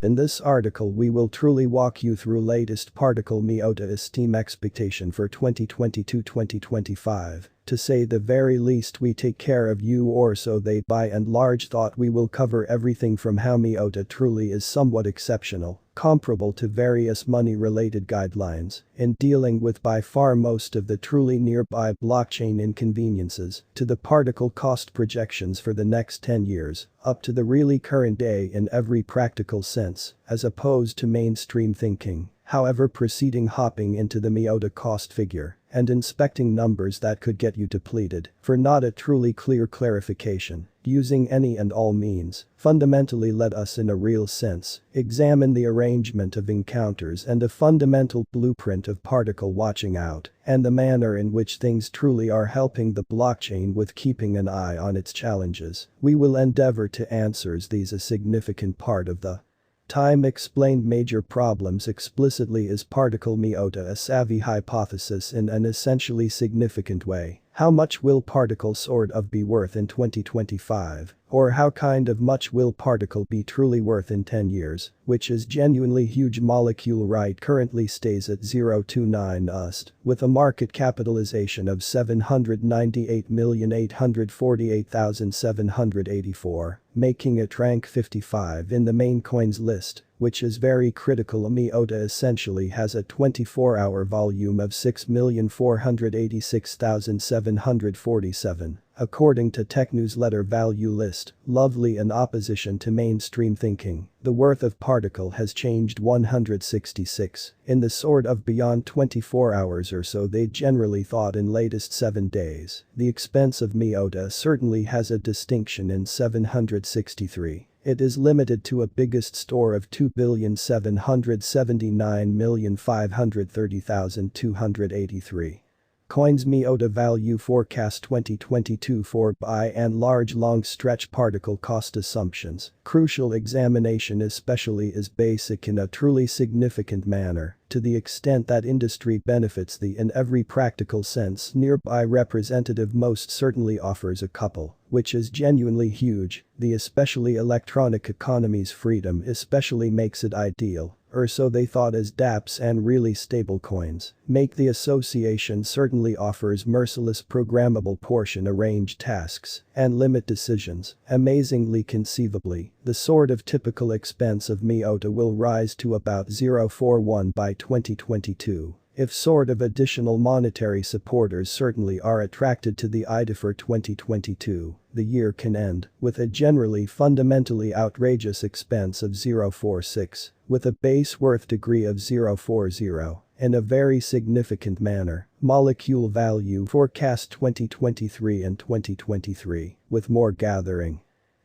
In this article we will truly walk you through latest particle Miota esteem expectation for 2022-2025. To say the very least we take care of you, or so they by and large thought. We will cover everything from how Miota truly is somewhat exceptional, comparable to various money-related guidelines, in dealing with by far most of the truly nearby blockchain inconveniences, to the particle cost projections for the next 10 years, up to the really current day in every practical sense, as opposed to mainstream thinking. However, proceeding hopping into the Miota cost figure and inspecting numbers that could get you depleted for not a truly clear clarification, using any and all means, fundamentally let us in a real sense examine the arrangement of encounters and a fundamental blueprint of particle watching out, and the manner in which things truly are helping the blockchain with keeping an eye on its challenges. We will endeavor to answer these a significant part of the time. Explained major problems explicitly. Is particle Miota a savvy hypothesis in an essentially significant way? How much will particle sort of be worth in 2025? Or how kind of much will particle be truly worth in 10 years, which is genuinely huge. Molecule right currently stays at 0.29 USD, with a market capitalization of 798,848,784, making it rank 55 in the main coins list, which is very critical. Miota essentially has a 24-hour volume of 6,486,747, according to tech newsletter value list, lovely in opposition to mainstream thinking. The worth of particle has changed 166 in the sort of beyond 24 hours or so they generally thought in latest 7 days. The expense of Miota certainly has a distinction in 763. It is limited to a biggest store of 2,779,530,283. Coins. Miota value forecast 2022 for by and large long stretch particle cost assumptions. Crucial examination especially is basic in a truly significant manner, to the extent that industry benefits the in every practical sense nearby representative most certainly offers a couple, which is genuinely huge. The especially electronic economy's freedom especially makes it ideal, or so they thought, as dApps and really stable coins make. The association certainly offers merciless programmable portion arrange tasks and limit decisions. Amazingly conceivably, the sort of typical expense of Miota will rise to about 0.41 by 2022. If sort of additional monetary supporters certainly are attracted to the idea for 2022, the year can end with a generally fundamentally outrageous expense of 0.46, with a base worth degree of 0.40, in a very significant manner. Molecule value forecast 2023 and 2023, with more gathering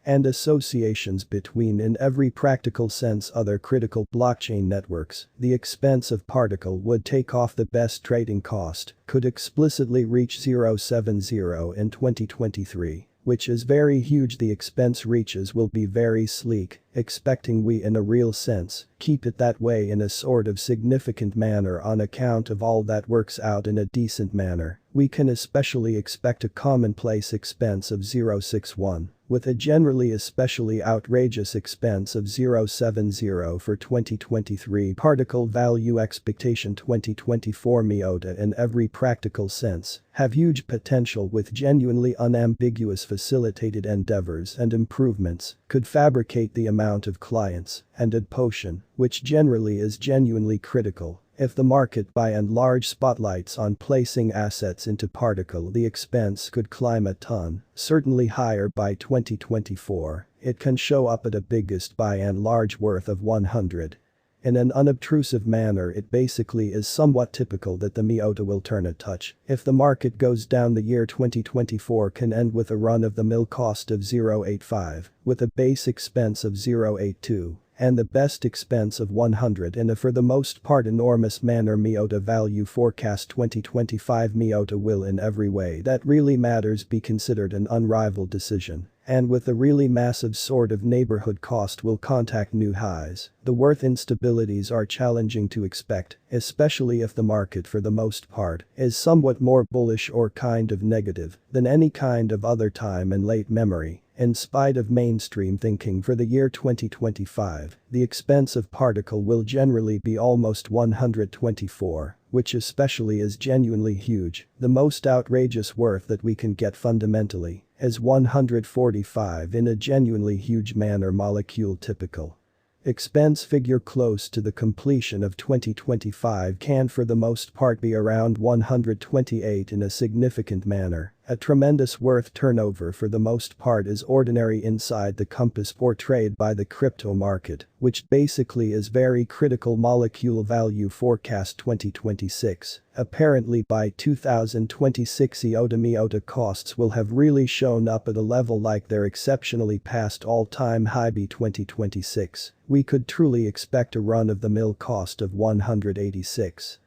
and associations between in every practical sense other critical blockchain networks. The expense of particle would take off the best trading cost, could explicitly reach 0.70 in 2023, which is very huge. The expense reaches will be very sleek, expecting we in a real sense keep it that way in a sort of significant manner on account of all that works out in a decent manner. We can especially expect a commonplace expense of 0.61. With a generally especially outrageous expense of 0.70 for 2023. Particle value expectation 2024. Miota in every practical sense have huge potential with genuinely unambiguous facilitated endeavors and improvements, could fabricate the amount of clients and adoption, which generally is genuinely critical. If the market by and large spotlights on placing assets into particle, the expense could climb a ton, certainly higher by 2024. It can show up at a biggest by and large worth of 100. In an unobtrusive manner, it basically is somewhat typical that the Miota will turn a touch if the market goes down. The year 2024 can end with a run-of-the-mill cost of 0.85, with a base expense of 0.82. And the best expense of 100 in a for the most part enormous manner. Miota value forecast 2025. Miota will in every way that really matters be considered an unrivaled decision, And with a really massive sort of neighborhood cost will contact new highs. The worth instabilities are challenging to expect, especially if the market for the most part is somewhat more bullish or kind of negative than any kind of other time in late memory. In spite of mainstream thinking for the year 2025, the expensive particle will generally be almost 124, which especially is genuinely huge. The most outrageous worth that we can get fundamentally is 145 in a genuinely huge manner molecule typical. Expense figure close to the completion of 2025 can for the most part be around 128 in a significant manner. A tremendous worth turnover for the most part is ordinary inside the compass portrayed by the crypto market, which basically is very critical molecule value forecast 2026. Apparently by 2026 Miota costs will have really shown up at a level like their exceptionally past all-time high by 2026. We could truly expect a run-of-the-mill cost of 186.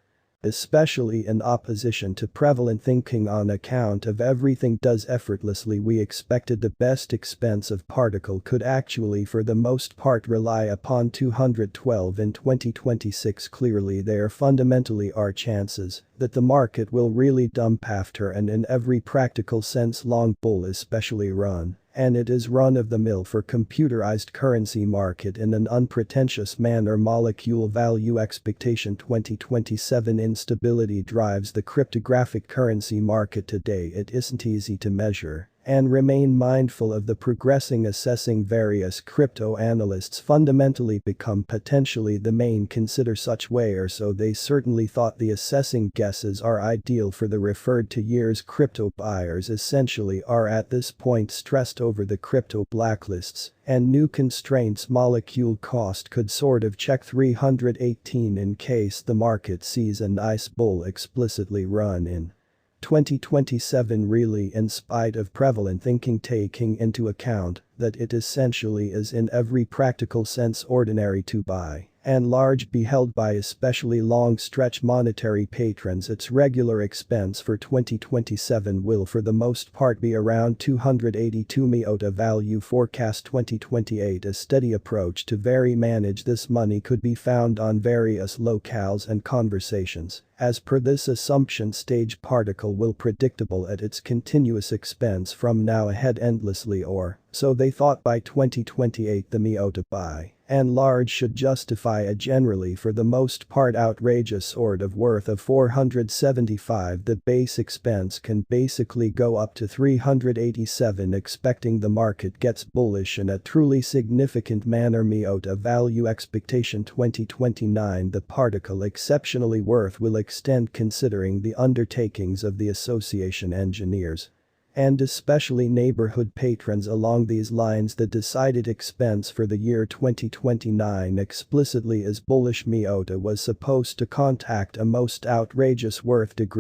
Especially in opposition to prevalent thinking on account of everything does effortlessly, we expected the best expensive particle could actually for the most part rely upon 212 in 2026. Clearly there fundamentally are chances that the market will really dump after and in every practical sense long bull especially run. And it is run-of-the-mill for computerized currency market in an unpretentious manner. Molecule value expectation 2027 instability drives the cryptographic currency market today. It isn't easy to measure. And remain mindful of the progressing assessing various crypto analysts fundamentally become potentially the main consider such way or so they certainly thought the assessing guesses are ideal for the referred to years. Crypto buyers essentially are at this point stressed over the crypto blacklists and new constraints. Molecule cost could sort of check 318 in case the market sees a nice bull explicitly run in 2027 really in spite of prevalent thinking taking into account that it essentially is in every practical sense ordinary to buy and large be held by especially long stretch monetary patrons. Its regular expense for 2027 will for the most part be around 282 Miota value forecast 2028. A steady approach to very manage this money could be found on various locales and conversations. As per this assumption stage particle will predictable at its continuous expense from now ahead endlessly or so they thought by 2028 the Miota buy and large should justify a generally for the most part outrageous sort of worth of 475. The base expense can basically go up to 387 expecting the market gets bullish in a truly significant manner. Miota value expectation 2029 the particle exceptionally worth will extend considering the undertakings of the association engineers and especially neighborhood patrons along these lines. The decided expense for the year 2029 explicitly is bullish. Miota was supposed to contact a most outrageous worth degree